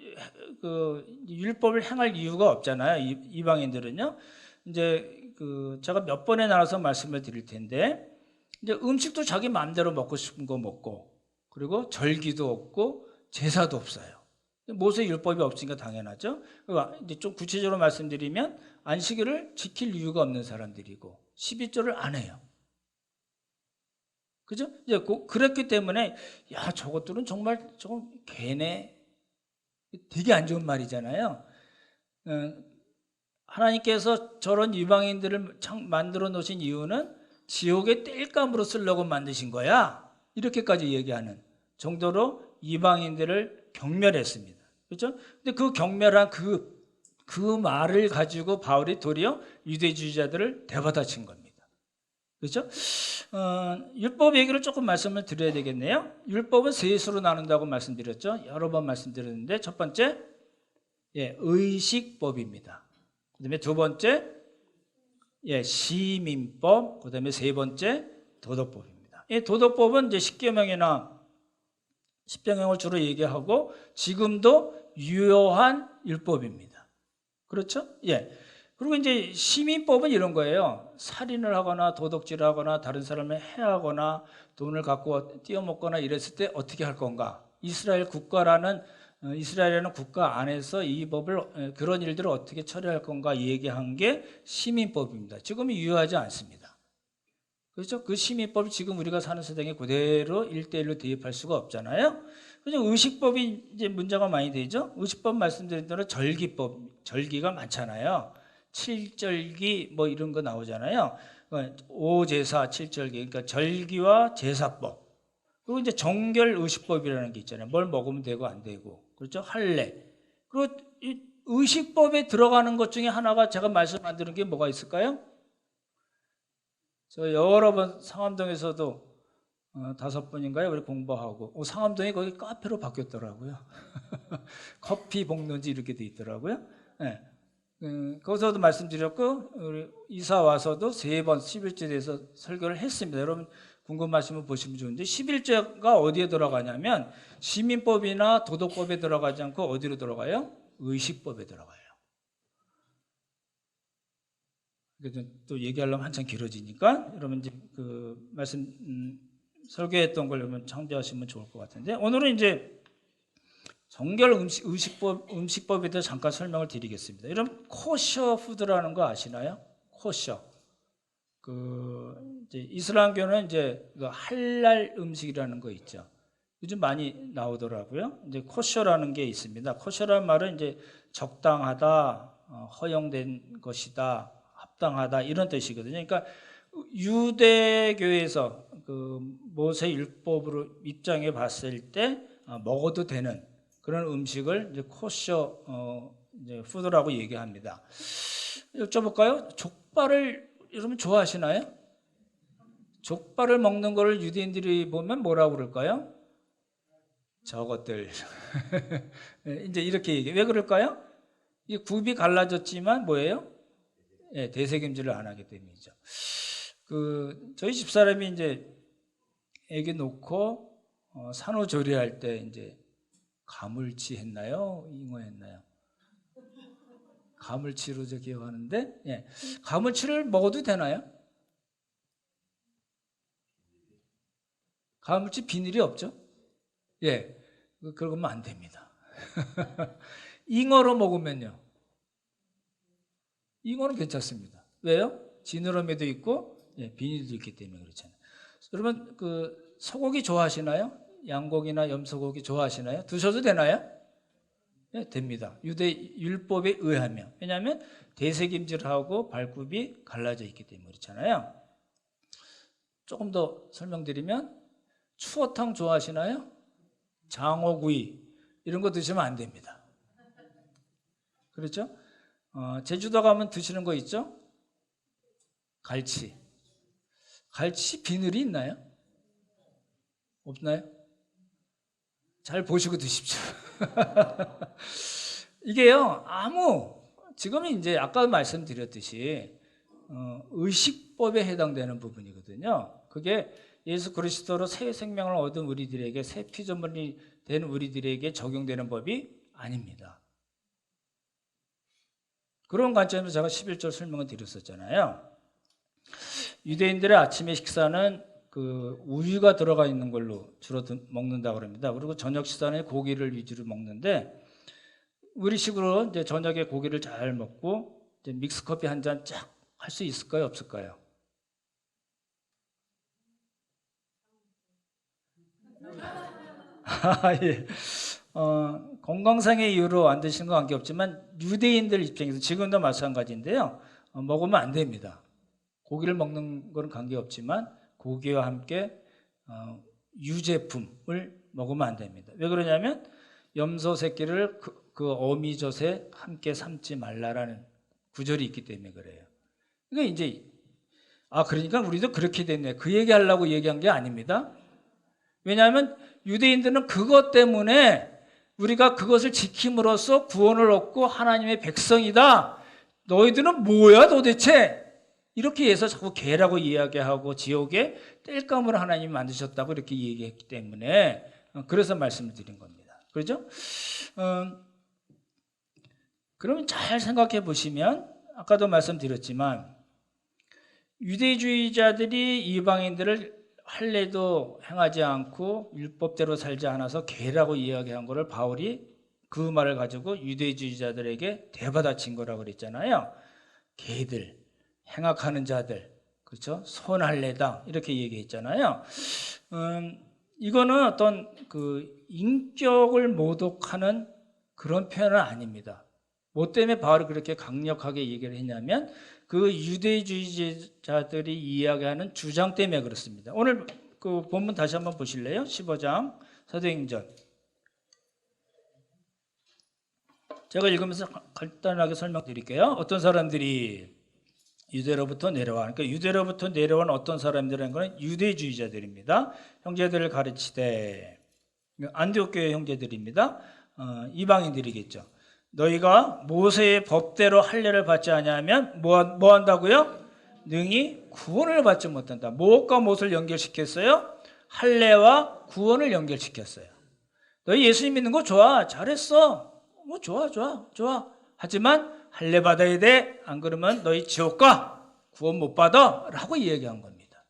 그 율법을 행할 이유가 없잖아요. 이방인들은요. 이제 제가 몇 번에 나눠서 말씀을 드릴 텐데, 이제 음식도 자기 마음대로 먹고 싶은 거 먹고, 그리고 절기도 없고 제사도 없어요. 모세 율법이 없으니까 당연하죠. 이제 좀 구체적으로 말씀드리면 안식일을 지킬 이유가 없는 사람들이고 12조를 안 해요. 그죠? 이제 그랬기 때문에 야, 저것들은 정말 조금 개네. 되게 안 좋은 말이잖아요. 하나님께서 저런 이방인들을 만들어 놓으신 이유는 지옥의 땔감으로 쓰려고 만드신 거야. 이렇게까지 얘기하는 정도로 이방인들을 경멸했습니다. 그렇죠? 근데 그 경멸한 그 말을 가지고 바울이 도리어 유대주의자들을 대받아친 겁니다. 그렇죠? 율법 얘기를 조금 말씀을 드려야 되겠네요. 율법은 세 수로 나눈다고 말씀드렸죠. 여러 번 말씀드렸는데, 첫 번째, 예, 의식법입니다. 그 다음에 두 번째, 예, 시민법. 그 다음에 세 번째, 도덕법입니다. 이 도덕법은 이제 십계명을 주로 얘기하고 지금도 유효한 율법입니다. 그렇죠? 예. 그리고 이제 시민법은 이런 거예요. 살인을 하거나 도둑질을 하거나 다른 사람을 해하거나 돈을 갖고 띄어먹거나 이랬을 때 어떻게 할 건가? 이스라엘이라는 국가 안에서 이 법을, 그런 일들을 어떻게 처리할 건가 얘기한 게 시민법입니다. 지금은 유효하지 않습니다. 그렇죠? 그 시민법을 지금 우리가 사는 세상에 그대로 1대1로 대입할 수가 없잖아요. 그래서 의식법이 이제 문제가 많이 되죠. 의식법 말씀드린 대로 절기가 많잖아요. 7절기 뭐 이런 거 나오잖아요. 5제사 7절기, 그러니까 절기와 제사법. 그리고 이제 정결 의식법이라는 게 있잖아요. 뭘 먹으면 되고 안 되고. 그렇죠? 할례. 그리고 이 의식법에 들어가는 것 중에 하나가 제가 말씀 안 드린 게 뭐가 있을까요? 저 여러 번 상암동에서도 5번인가요? 우리 공부하고 상암동이 거기 카페로 바뀌었더라고요. 커피 볶는지 이렇게 돼 있더라고요. 네. 거기서도 말씀드렸고 우리 이사 와서도 3번 11조에 대해서 설교를 했습니다. 여러분 궁금하시면 보시면 좋은데 11조가 어디에 들어가냐면 시민법이나 도덕법에 들어가지 않고 어디로 들어가요? 의식법에 들어가요. 또 얘기하려면 한참 길어지니까 여러분 이제 그 말씀 설교했던 걸 여러분 참조하시면 좋을 것 같은데, 오늘은 이제 정결 음식법에 대해서 잠깐 설명을 드리겠습니다. 여러분 코셔 푸드라는 거 아시나요? 코셔. 이제 이슬람교는 이제 그 할랄 음식이라는 거 있죠. 요즘 많이 나오더라고요. 이제 코셔라는 게 있습니다. 코셔라는 말은 이제 적당하다, 허용된 것이다, 합당하다 이런 뜻이거든요. 그러니까 유대교에서 그 모세 율법으로 입장해 봤을 때 먹어도 되는 그런 음식을 이제 코셔 이제 푸드라고 얘기합니다. 여쭤볼까요? 족발을 여러분 좋아하시나요? 족발을 먹는 거를 유대인들이 보면 뭐라고 그럴까요? 저것들. 이제 이렇게 얘기해. 왜 그럴까요? 이 굽이 갈라졌지만 뭐예요? 되새김질을 안 하기 때문이죠. 저희 집사람이 이제 놓고 산후조리할 때 이제 가물치 했나요? 잉어 했나요? 가물치로 저 기억하는데, 예. 가물치를 먹어도 되나요? 가물치 비늘이 없죠? 예. 그러면 안 됩니다. 잉어로 먹으면요. 잉어는 괜찮습니다. 왜요? 지느러미도 있고, 예, 비닐도 있기 때문에 그렇잖아요. 여러분, 소고기 좋아하시나요? 양고기나 염소고기 좋아하시나요? 드셔도 되나요? 네, 됩니다. 유대 율법에 의하면. 왜냐하면 대세김질하고 발굽이 갈라져 있기 때문에 그렇잖아요. 조금 더 설명드리면 추어탕 좋아하시나요? 장어구이 이런 거 드시면 안 됩니다. 그렇죠? 제주도 가면 드시는 거 있죠? 갈치. 갈치 비늘이 있나요? 없나요? 잘 보시고 드십시오. 이게요, 지금은 이제 아까 말씀드렸듯이, 의식법에 해당되는 부분이거든요. 그게 예수 그리스도로 새 생명을 얻은 우리들에게, 새 피조물이 된 우리들에게 적용되는 법이 아닙니다. 그런 관점에서 제가 11절 설명을 드렸었잖아요. 유대인들의 아침의 식사는 우유가 들어가 있는 걸로 주로 먹는다고 합니다. 그리고 저녁 식사는 고기를 위주로 먹는데, 우리식으로 이제 저녁에 고기를 잘 먹고 이제 믹스 커피 한 잔 쫙 할 수 있을까요? 없을까요? 예. 건강상의 이유로 안 드시는 건 관계없지만 유대인들 입장에서 지금도 마찬가지인데요. 먹으면 안 됩니다. 고기를 먹는 건 관계없지만 고기와 함께 유제품을 먹으면 안 됩니다. 왜 그러냐면 염소 새끼를 그 어미젖에 함께 삶지 말라라는 구절이 있기 때문에 그래요. 그러니까 이제 그러니까 우리도 그렇게 됐네. 그 얘기하려고 얘기한 게 아닙니다. 왜냐하면 유대인들은 그것 때문에 우리가 그것을 지킴으로써 구원을 얻고 하나님의 백성이다. 너희들은 뭐야 도대체? 이렇게 해서 자꾸 개라고 이야기하고 지옥에 땔감으로 하나님이 만드셨다고 이렇게 얘기했기 때문에 그래서 말씀을 드린 겁니다. 그렇죠? 그러면 잘 생각해 보시면 아까도 말씀드렸지만 유대주의자들이 이방인들을 할례도 행하지 않고 율법대로 살지 않아서 개라고 이야기한 것을 바울이 그 말을 가지고 유대주의자들에게 대받아친 거라고 그랬잖아요. 개들, 행악하는 자들, 그렇죠? 손할례다 이렇게 얘기했잖아요. 이거는 어떤 인격을 모독하는 그런 표현은 아닙니다. 뭐 때문에 바울이 그렇게 강력하게 얘기를 했냐면 그 유대주의자들이 이야기하는 주장 때문에 그렇습니다. 오늘 그 본문 다시 한번 보실래요? 15장 사도행전. 제가 읽으면서 간단하게 설명드릴게요. 어떤 사람들이 유대로부터 내려와, 그러니까 유대로부터 내려온 어떤 사람들이라는 것은 유대주의자들입니다. 형제들을 가르치되, 안디옥 교회 형제들입니다. 이방인들이겠죠. 너희가 모세의 법대로 할례를 받지 아니하면 뭐 한다고요? 능히 구원을 받지 못한다. 무엇과 무엇을 연결시켰어요? 할례와 구원을 연결시켰어요. 너희 예수님 믿는 거 좋아, 잘했어. 뭐 좋아. 하지만 할례 받아야 돼. 안 그러면 너희 지옥 가. 구원 못 받아. 라고 얘기한 겁니다.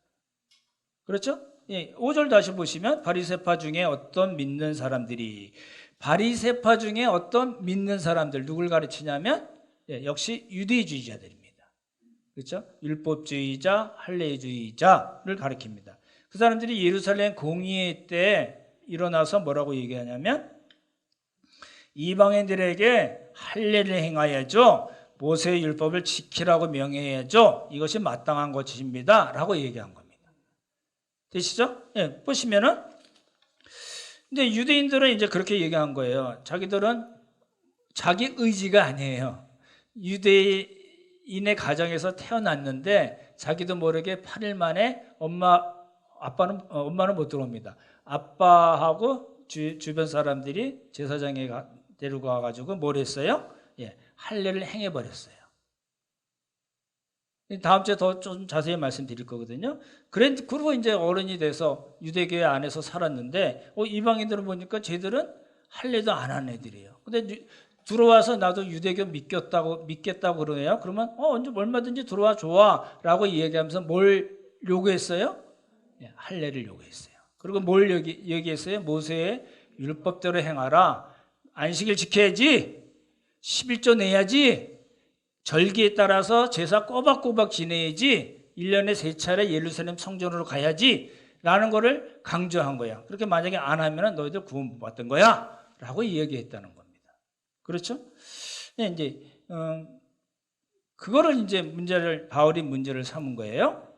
그렇죠? 예, 5절 다시 보시면 바리새파 중에 어떤 믿는 사람들이, 바리새파 중에 어떤 믿는 사람들 누굴 가르치냐면 역시 유대주의자들입니다. 그렇죠? 율법주의자, 할례주의자를 가리킵니다. 그 사람들이 예루살렘 공의회 때 일어나서 뭐라고 얘기하냐면 이방인들에게 할례를 행하여야죠. 모세의 율법을 지키라고 명해야죠. 이것이 마땅한 것입니다. 라고 얘기한 겁니다. 되시죠? 예, 보시면은 근데 유대인들은 이제 그렇게 얘기한 거예요. 자기들은 자기 의지가 아니에요. 유대인의 가정에서 태어났는데 자기도 모르게 8일 만에 엄마는 못 들어옵니다. 아빠하고 주변 사람들이 제사장에 데리고 와가지고 뭘 했어요? 예, 할례를 행해버렸어요. 다음 주에 더 좀 자세히 말씀드릴 거거든요. 그리고 이제 어른이 돼서 유대교회 안에서 살았는데, 이방인들은 보니까 쟤들은 할례도 안 하는 애들이에요. 근데 들어와서 나도 유대교 믿겠다고 그러네요. 그러면 언제 얼마든지 들어와 좋아라고 얘기하면서 뭘 요구했어요? 할례를 요구했어요. 그리고 뭘 얘기했어요? 모세의 율법대로 행하라. 안식일 지켜야지. 11조 내야지. 절기에 따라서 제사 꼬박꼬박 지내야지. 1년에 3차례 예루살렘 성전으로 가야지. 라는 거를 강조한 거야. 그렇게 만약에 안 하면 너희들 구원 못 받던 거야. 라고 이야기했다는 겁니다. 그렇죠? 이제 그거를 이제 바울이 문제를 삼은 거예요.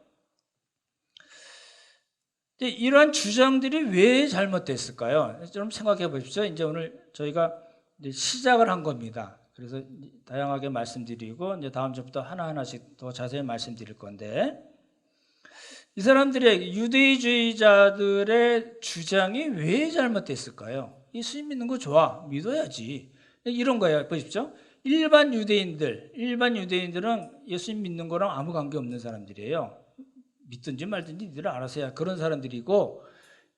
이러한 주장들이 왜 잘못됐을까요? 좀 생각해 보십시오. 이제 오늘 저희가 이제 시작을 한 겁니다. 그래서 다양하게 말씀드리고 이제 다음 주부터 하나하나씩 더 자세히 말씀드릴 건데, 이 사람들의 유대주의자들의 주장이 왜 잘못됐을까요? 예수님 믿는 거 좋아, 믿어야지, 이런 거예요. 보십시오. 일반 유대인들은 예수님 믿는 거랑 아무 관계 없는 사람들이에요. 믿든지 말든지 니들 알아서 해야, 그런 사람들이고,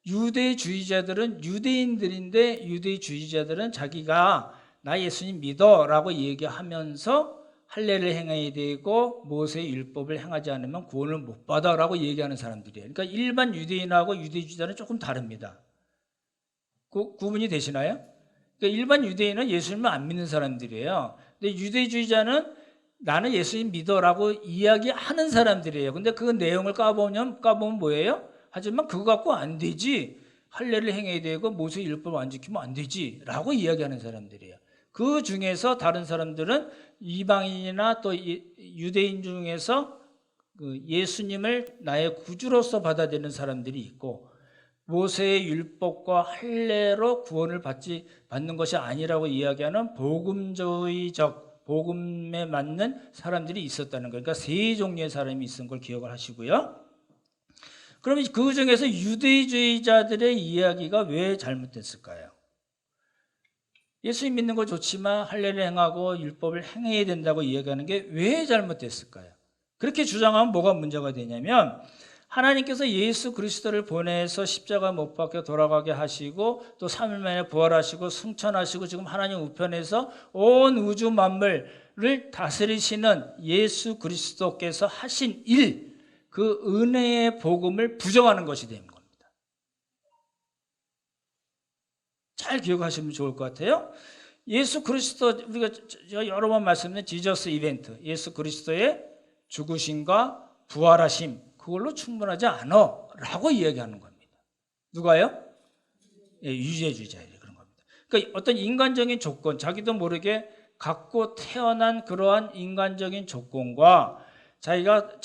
유대주의자들은 유대인들인데 유대주의자들은 자기가 나 예수님 믿어라고 얘기하면서 할례를 행해야 되고 모세의 율법을 행하지 않으면 구원을 못 받아라고 얘기하는 사람들이에요. 그러니까 일반 유대인하고 유대주의자는 조금 다릅니다. 구분이 되시나요? 그러니까 일반 유대인은 예수님을 안 믿는 사람들이에요. 근데 유대주의자는 나는 예수님 믿어라고 이야기하는 사람들이에요. 근데 그 내용을 까보면 뭐예요? 하지만 그거 갖고 안 되지. 할례를 행해야 되고 모세 율법을 안 지키면 안 되지. 라고 이야기하는 사람들이에요. 그 중에서 다른 사람들은 이방인이나 또 유대인 중에서 예수님을 나의 구주로서 받아들이는 사람들이 있고, 모세의 율법과 할례로 구원을 받는 것이 아니라고 이야기하는 복음주의적, 복음에 맞는 사람들이 있었다는 거예요. 그러니까 세 종류의 사람이 있은 걸 기억을 하시고요. 그러면 그 중에서 유대주의자들의 이야기가 왜 잘못됐을까요? 예수님 믿는 거 좋지만 할례를 행하고 율법을 행해야 된다고 이야기하는 게 왜 잘못됐을까요? 그렇게 주장하면 뭐가 문제가 되냐면, 하나님께서 예수 그리스도를 보내서 십자가 못 박혀 돌아가게 하시고 또 3일 만에 부활하시고 승천하시고 지금 하나님 우편에서 온 우주 만물을 다스리시는 예수 그리스도께서 하신 일, 그 은혜의 복음을 부정하는 것이 되는 겁니다. 잘 기억하시면 좋을 것 같아요. 예수 그리스도, 우리가 제가 여러 번 말씀드린 지저스 이벤트, 예수 그리스도의 죽으심과 부활하심, 그걸로 충분하지 않아 라고 이야기하는 겁니다. 누가요? 유대주의자들이 그런 겁니다. 그러니까 어떤 인간적인 조건, 자기도 모르게 갖고 태어난 그러한 인간적인 조건과 자기가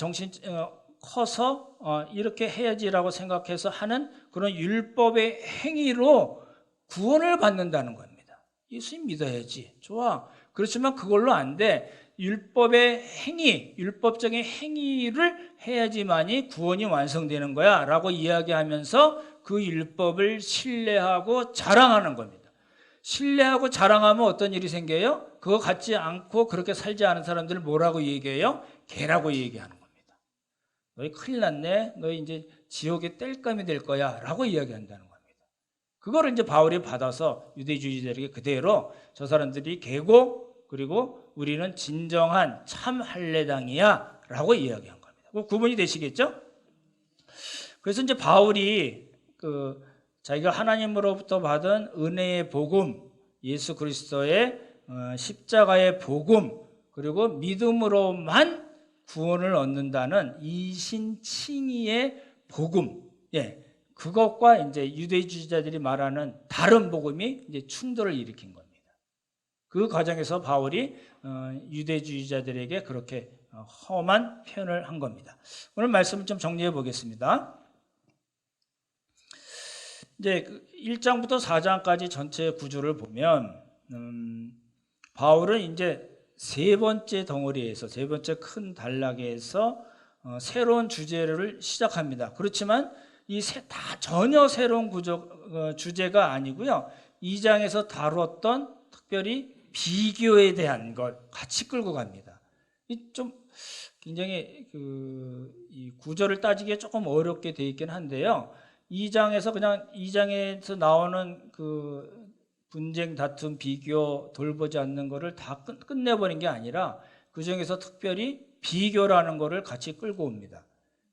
커서 이렇게 해야지라고 생각해서 하는 그런 율법의 행위로 구원을 받는다는 겁니다. 예수님 믿어야지. 좋아. 그렇지만 그걸로 안 돼. 율법의 행위, 율법적인 행위를 해야지만이 구원이 완성되는 거야 라고 이야기하면서 그 율법을 신뢰하고 자랑하는 겁니다. 신뢰하고 자랑하면 어떤 일이 생겨요? 그거 갖지 않고 그렇게 살지 않은 사람들을 뭐라고 얘기해요? 개라고 얘기하는 겁니다. 너희 큰일 났네. 너희 이제 지옥의 땔감이 될 거야 라고 이야기한다는 겁니다. 그거를 이제 바울이 받아서 유대주의자들에게 그대로 저 사람들이 개고, 그리고 우리는 진정한 참 할례당이야 라고 이야기한 겁니다. 구분이 되시겠죠? 그래서 이제 바울이 자기가 하나님으로부터 받은 은혜의 복음, 예수 그리스도의 십자가의 복음, 그리고 믿음으로만 구원을 얻는다는 이신칭의의 복음, 그것과 이제 유대주의자들이 말하는 다른 복음이 이제 충돌을 일으킨 겁니다. 그 과정에서 바울이 유대주의자들에게 그렇게 험한 표현을 한 겁니다. 오늘 말씀을 좀 정리해 보겠습니다. 이제 1장부터 4장까지 전체 구조를 보면 바울은 이제 세 번째 덩어리에서, 세 번째 큰 단락에서 새로운 주제를 시작합니다. 그렇지만 다 전혀 새로운 주제가 아니고요. 2장에서 다뤘던 특별히 비교에 대한 걸 같이 끌고 갑니다. 좀 굉장히 이 구절을 따지기에 조금 어렵게 돼 있긴 한데요. 2장에서 그냥 2장에서 나오는 그 분쟁, 다툼, 비교, 돌보지 않는 거를 다 끝내버린 게 아니라 그 중에서 특별히 비교라는 거를 같이 끌고 옵니다.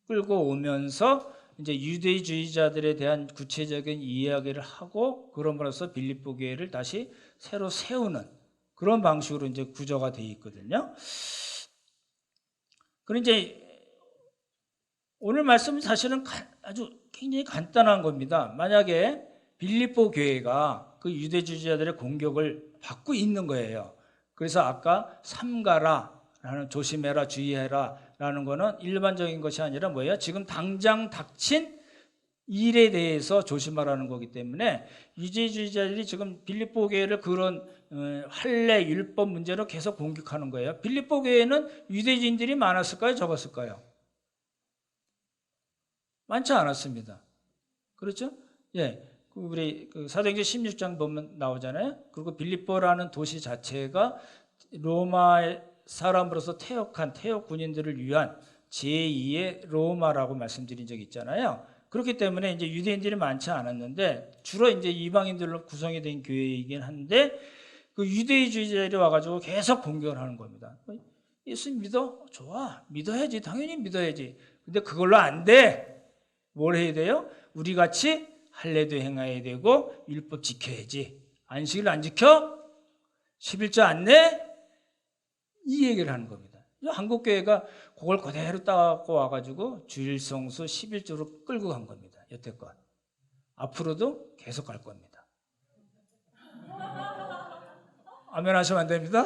끌고 오면서 이제 유대주의자들에 대한 구체적인 이야기를 하고 그럼으로써 빌립보 교회를 다시 새로 세우는 그런 방식으로 이제 구조가 되어 있거든요. 그럼 이제 오늘 말씀은 사실은 아주 굉장히 간단한 겁니다. 만약에 빌립보 교회가 그 유대주의자들의 공격을 받고 있는 거예요. 그래서 아까 삼가라 라는 조심해라 주의해라 라는 거는 일반적인 것이 아니라 뭐예요? 지금 당장 닥친 일에 대해서 조심하라는 거기 때문에 유대주의자들이 지금 빌립보 교회를 그런 할례 율법 문제로 계속 공격하는 거예요. 빌립보 교회는 유대인들이 많았을까요? 적었을까요? 많지 않았습니다. 그렇죠? 예. 우리 사도행전 16장 보면 나오잖아요. 그리고 빌립보라는 도시 자체가 로마 사람으로서 퇴역한 퇴역 군인들을 위한 제2의 로마라고 말씀드린 적이 있잖아요. 그렇기 때문에 이제 유대인들이 많지 않았는데 주로 이제 이방인들로 구성이 된 교회이긴 한데 그 유대주의자들이 와가지고 계속 공격을 하는 겁니다. 예수 믿어? 좋아. 믿어야지. 당연히 믿어야지. 근데 그걸로 안 돼. 뭘 해야 돼요? 우리 같이 할례도 행해야 되고 율법 지켜야지. 안식일 안 지켜? 11조 안 내? 이 얘기를 하는 겁니다. 한국교회가 그걸 그대로 따갖고 와가지고 주일성수 11조로 끌고 간 겁니다. 여태껏. 앞으로도 계속 갈 겁니다. 아멘 하시면 안 됩니다.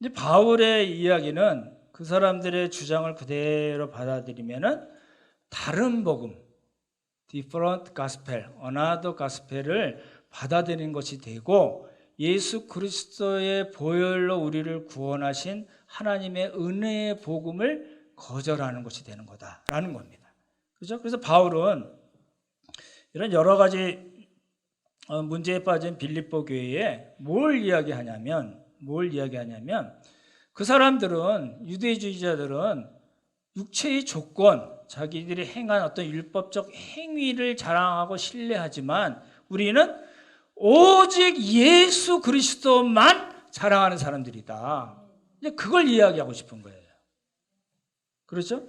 이제 바울의 이야기는 그 사람들의 주장을 그대로 받아들이면은 다른 복음, different gospel, another gospel을 받아들이는 것이 되고 예수 그리스도의 보혈로 우리를 구원하신 하나님의 은혜의 복음을 거절하는 것이 되는 거다라는 겁니다. 그렇죠? 그래서 바울은 이런 여러 가지 문제에 빠진 빌립보 교회에 뭘 이야기하냐면 그 사람들은 유대주의자들은 육체의 조건, 자기들이 행한 어떤 율법적 행위를 자랑하고 신뢰하지만 우리는 오직 예수 그리스도만 자랑하는 사람들이다. 이제 그걸 이야기하고 싶은 거예요. 그렇죠?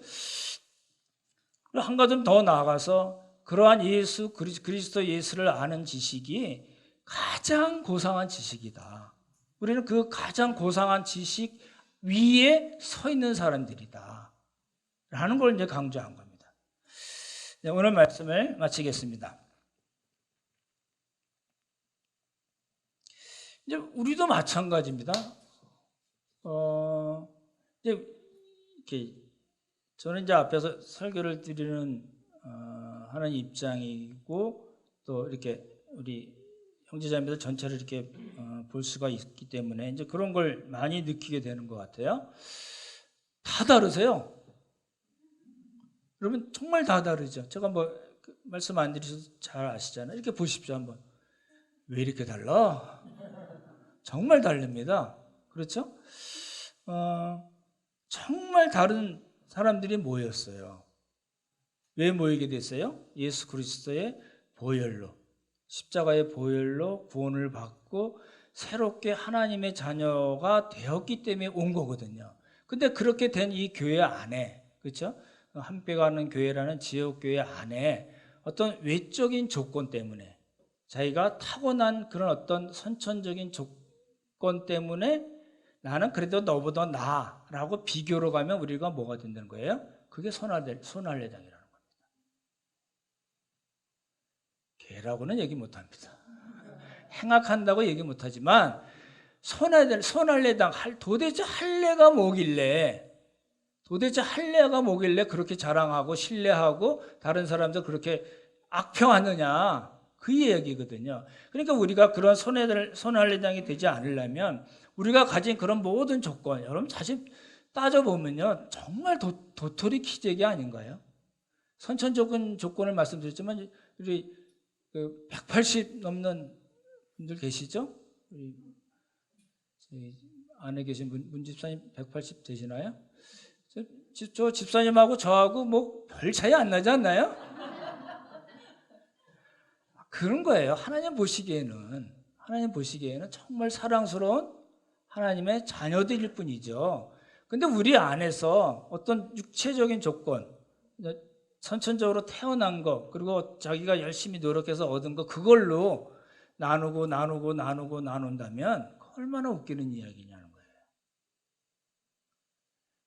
한 가지 더 나아가서 그러한 예수 그리스도 예수를 아는 지식이 가장 고상한 지식이다. 우리는 그 가장 고상한 지식 위에 서 있는 사람들이다. 라는 걸 이제 강조한 겁니다. 오늘 말씀을 마치겠습니다. 이제 우리도 마찬가지입니다. 이제 이렇게 저는 이제 앞에서 설교를 드리는 하는 입장이고 또 이렇게 우리 형제자매들 전체를 이렇게 볼 수가 있기 때문에 이제 그런 걸 많이 느끼게 되는 것 같아요. 다 다르세요. 여러분 정말 다 다르죠. 제가 뭐 말씀 안 드려서 잘 아시잖아요. 이렇게 보십시오 한번. 왜 이렇게 달라? 정말 다릅니다. 그렇죠? 정말 다른 사람들이 모였어요. 왜 모이게 됐어요? 예수 그리스도의 보혈로, 십자가의 보혈로 구원을 받고 새롭게 하나님의 자녀가 되었기 때문에 온 거거든요. 근데 그렇게 된 이 교회 안에, 그렇죠? 함께가는 교회라는 지역교회 안에 어떤 외적인 조건 때문에 자기가 타고난 그런 어떤 선천적인 조건 때문에 나는 그래도 너보다 나아라고 비교로 가면 우리가 뭐가 된다는 거예요? 그게 손할례장이라는 겁니다. 개라고는 얘기 못합니다. 행악한다고 얘기 못하지만 손할례당 도대체 할례가 뭐길래 그렇게 자랑하고 신뢰하고 다른 사람들 그렇게 악평하느냐 그 얘기거든요. 그러니까 우리가 그런 손할례장이 되지 않으려면 우리가 가진 그런 모든 조건, 여러분 사실 따져보면요 정말 도토리 키재기 아닌가요? 선천적인 조건을 말씀드렸지만 우리 180 넘는 분들 계시죠? 우리 저희 안에 계신 문 집사님 180 되시나요? 저 집사님하고 저하고 뭐 별 차이 안 나지 않나요? 그런 거예요. 하나님 보시기에는 정말 사랑스러운 하나님의 자녀들일 뿐이죠. 근데 우리 안에서 어떤 육체적인 조건, 선천적으로 태어난 거, 그리고 자기가 열심히 노력해서 얻은 거, 그걸로 나눈다면 얼마나 웃기는 이야기냐는 거예요.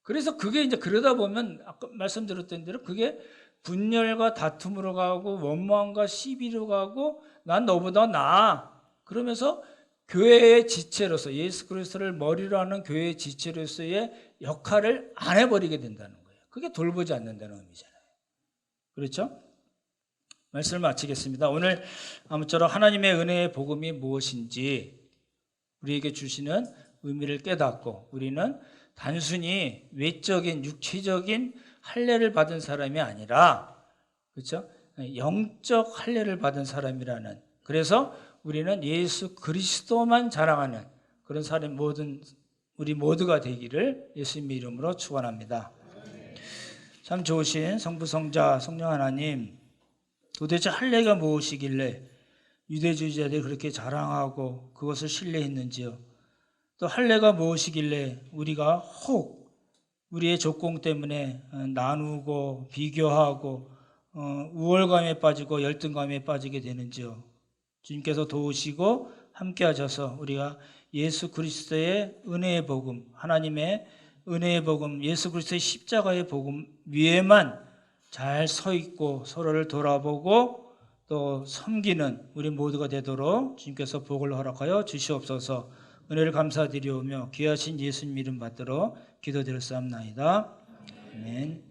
그래서 그게 이제 그러다 보면 아까 말씀드렸던 대로 그게 분열과 다툼으로 가고 원망과 시비로 가고 난 너보다 나아. 그러면서 교회의 지체로서 예수 그리스도를 머리로 하는 교회의 지체로서의 역할을 안 해버리게 된다는 거예요. 그게 돌보지 않는다는 의미잖아요. 그렇죠? 말씀을 마치겠습니다. 오늘 아무쪼록 하나님의 은혜의 복음이 무엇인지 우리에게 주시는 의미를 깨닫고 우리는 단순히 외적인 육체적인 할례를 받은 사람이 아니라, 그렇죠? 영적 할례를 받은 사람이라는, 그래서 우리는 예수 그리스도만 자랑하는 그런 사람 우리 모두가 되기를 예수님의 이름으로 축원합니다. 참 좋으신 성부 성자 성령 하나님, 도대체 할례가 무엇이길래 유대주의자들이 그렇게 자랑하고 그것을 신뢰했는지요? 또 할례가 무엇이길래 우리가 혹 우리의 조건 때문에 나누고 비교하고 우월감에 빠지고 열등감에 빠지게 되는지요? 주님께서 도우시고 함께 하셔서 우리가 예수 그리스도의 은혜의 복음, 하나님의 은혜의 복음, 예수 그리스도의 십자가의 복음 위에만 잘 서 있고 서로를 돌아보고 또 섬기는 우리 모두가 되도록 주님께서 복을 허락하여 주시옵소서. 은혜를 감사드리오며 귀하신 예수님 이름 받들어 기도드렸사옵나이다. 아멘.